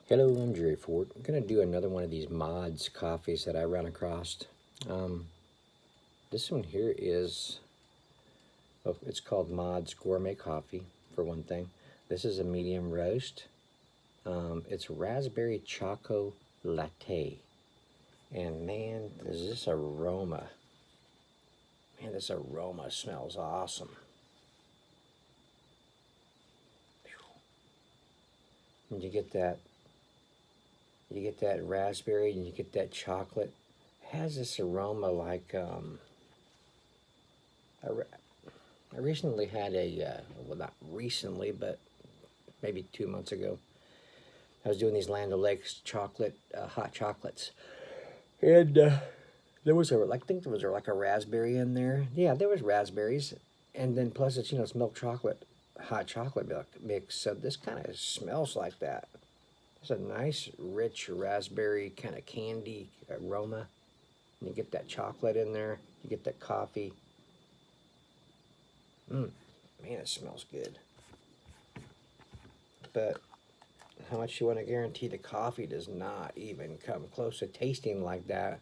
Hello, I'm Jerry Ford. I'm going to do another one of these mods coffees that I run across. Um, this one here is, well, it's called Mods Gourmet Coffee, for one thing. This is a medium roast. It's raspberry Choco Latte. And man, does this aroma, man, this aroma smells awesome. And you get that raspberry and you get that chocolate. It has this aroma like, I recently had well, not recently, but maybe 2 months ago, I was doing these Land O'Lakes chocolate, hot chocolates. And there was I think there was like a raspberry in there. Yeah, there was raspberries. And then plus it's milk chocolate, hot chocolate milk mix. So this kind of smells like that. It's a nice, rich raspberry kind of candy aroma. And you get that chocolate in there. You get that coffee. Man, it smells good. But how much you want to guarantee the coffee does not even come close to tasting like that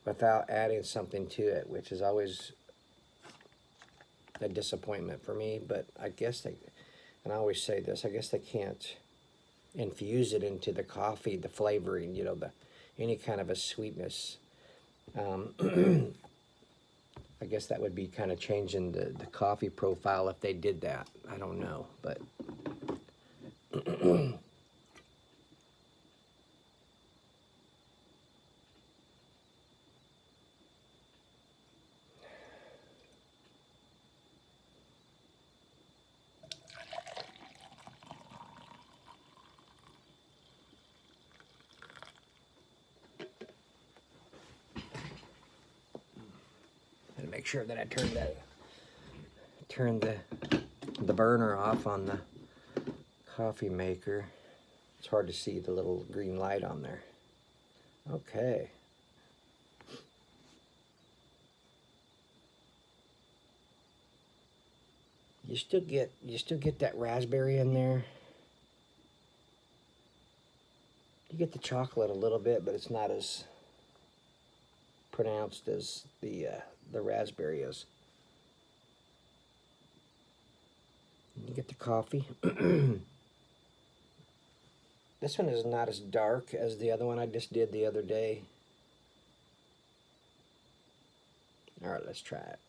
without adding something to it, which is always a disappointment for me. But I guess and I always say this, I guess they can't infuse it into the coffee, the flavoring, any kind of a sweetness. I guess that would be kind of changing the coffee profile if they did that. I don't know, but and make sure that I turn the burner off on the coffee maker. It's hard to see the little green light on there. Okay. You still get that raspberry in there. You get the chocolate a little bit, but it's not as pronounced as the raspberry is. You get the coffee. This one is not as dark as the other one I just did the other day. All right, let's try it.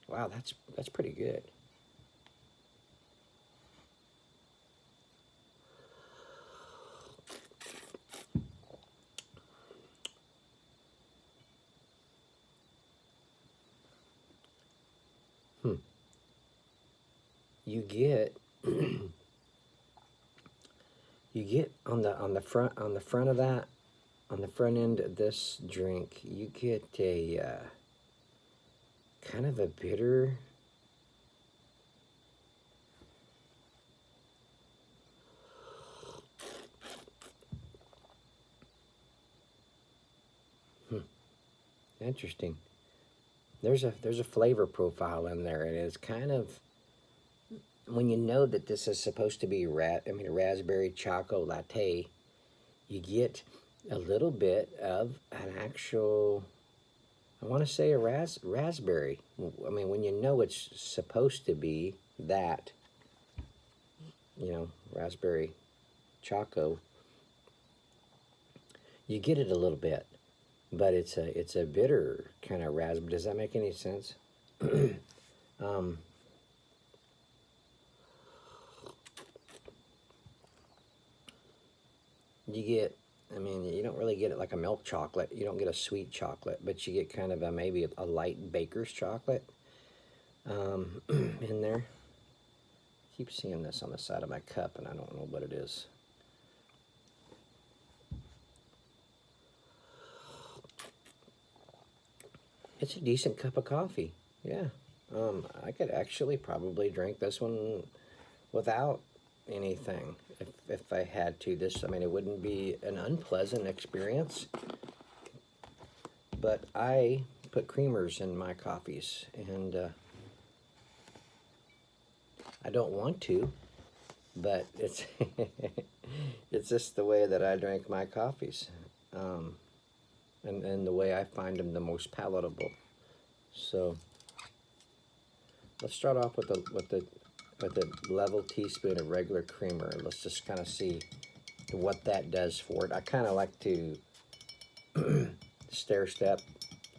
Wow, that's pretty good. You get you get on the front of that, on the front end of this drink, you get a kind of a bitter, interesting. There's a flavor profile in there, and it's kind of, when you know that this is supposed to be a raspberry choco latte, you get a little bit of an actual, I want to say a raspberry. I mean, when you know it's supposed to be that, raspberry choco, you get it a little bit, but it's a bitter kind of raspberry. Does that make any sense? You get, you don't really get it like a milk chocolate. You don't get a sweet chocolate, but you get kind of maybe a light baker's chocolate in there. I keep seeing this on the side of my cup, and I don't know what it is. It's a decent cup of coffee. Yeah. I could actually probably drink this one without anything if I had to. It wouldn't be an unpleasant experience, but I put creamers in my coffees, and I don't want to, but it's it's just the way that I drink my coffees, and the way I find them the most palatable. So let's start off with the level teaspoon of regular creamer. Let's just kind of see what that does for it. I kind of like to stair step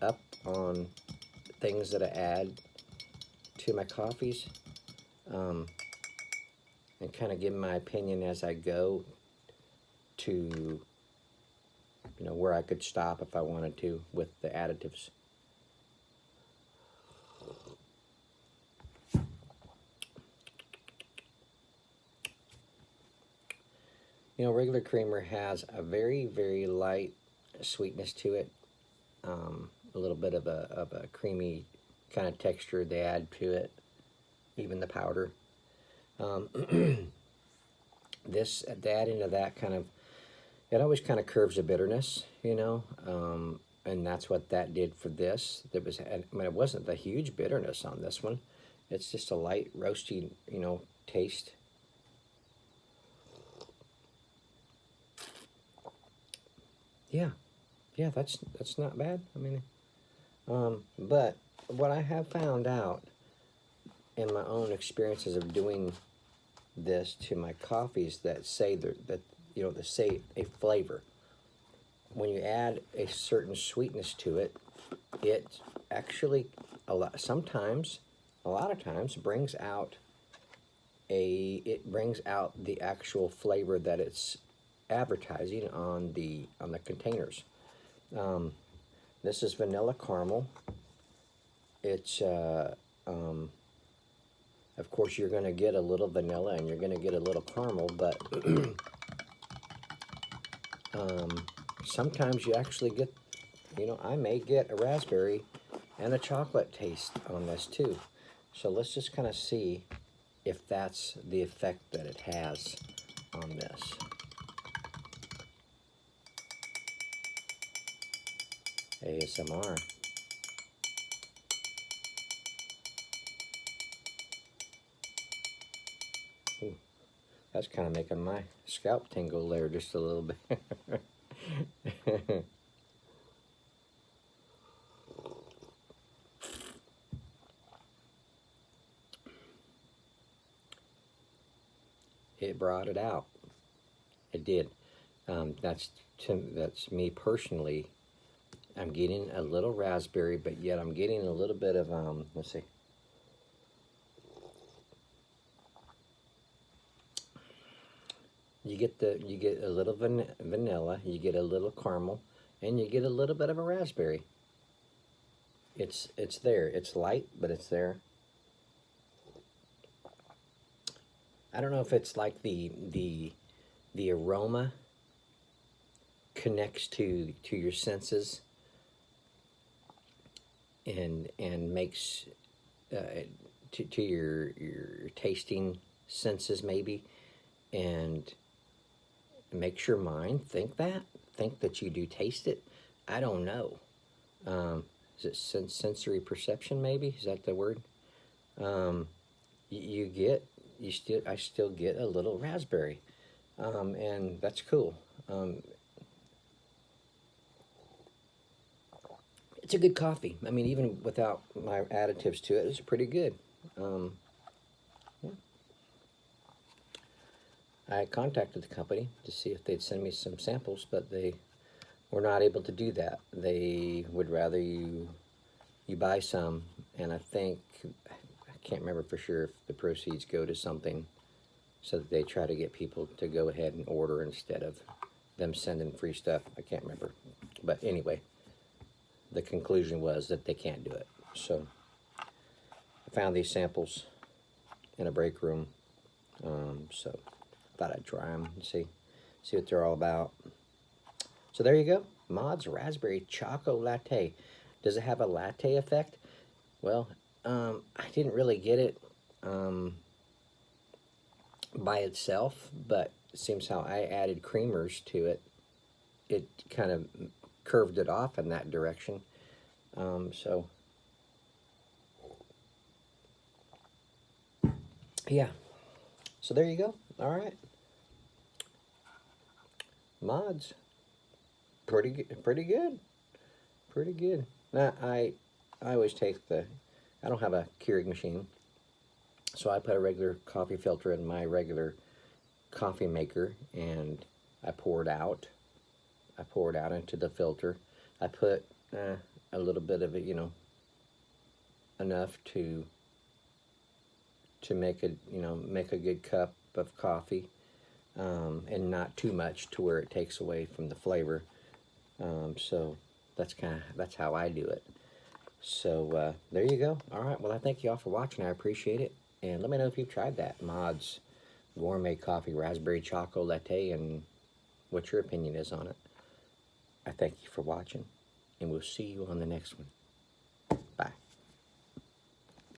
up on things that I add to my coffees, and kind of give my opinion as I go to, where I could stop if I wanted to with the additives. Regular creamer has a very, very light sweetness to it. A little bit of a creamy kind of texture they add to it, even the powder. This, the adding of that it always kind of curves the bitterness, and that's what that did for this. It wasn't the huge bitterness on this one. It's just a light, roasty, taste. Yeah, that's not bad. I mean, but what I have found out in my own experiences of doing this to my coffees that say that say a flavor. When you add a certain sweetness to it, it actually a lot of times brings out the actual flavor that it's advertising on the containers. This is vanilla caramel. It's of course you're going to get a little vanilla and you're going to get a little caramel, but sometimes you actually get, I may get a raspberry and a chocolate taste on this too. So let's just kind of see if that's the effect that it has on this. ASMR. Ooh, that's kind of making my scalp tingle there just a little bit. It brought it out. It did. That's me personally. I'm getting a little raspberry, but yet I'm getting a little bit of let's see. You get a little vanilla, you get a little caramel, and you get a little bit of a raspberry. It's there. It's light, but it's there. I don't know if it's like the aroma connects to your senses and makes to your tasting senses maybe, and makes your mind think that you do taste it. I don't know. Is it sensory perception maybe? Is that the word? I still get a little raspberry, and that's cool. It's a good coffee. I mean, even without my additives to it, it's pretty good. Yeah. I contacted the company to see if they'd send me some samples, but they were not able to do that. They would rather you buy some, and I can't remember for sure if the proceeds go to something so that they try to get people to go ahead and order instead of them sending free stuff. I can't remember. But anyway, the conclusion was that they can't do it. So I found these samples in a break room. So I thought I'd try them and see what they're all about. So there you go. Mod's Raspberry Choco Latte. Does it have a latte effect? Well, I didn't really get it by itself, but it seems how I added creamers to it, it kind of curved it off in that direction. So yeah, so there you go. All right, mods, pretty good, pretty good, pretty good. Now I always take the, I don't have a Keurig machine, so I put a regular coffee filter in my regular coffee maker, and I pour it out. I pour it out into the filter. I put a little bit of it, enough to make a make a good cup of coffee, and not too much to where it takes away from the flavor. So that's how I do it. So there you go. All right. Well, I thank you all for watching. I appreciate it, and let me know if you've tried that Mods Gourmet Coffee Raspberry Choco Latte and what your opinion is on it. I thank you for watching, and we'll see you on the next one.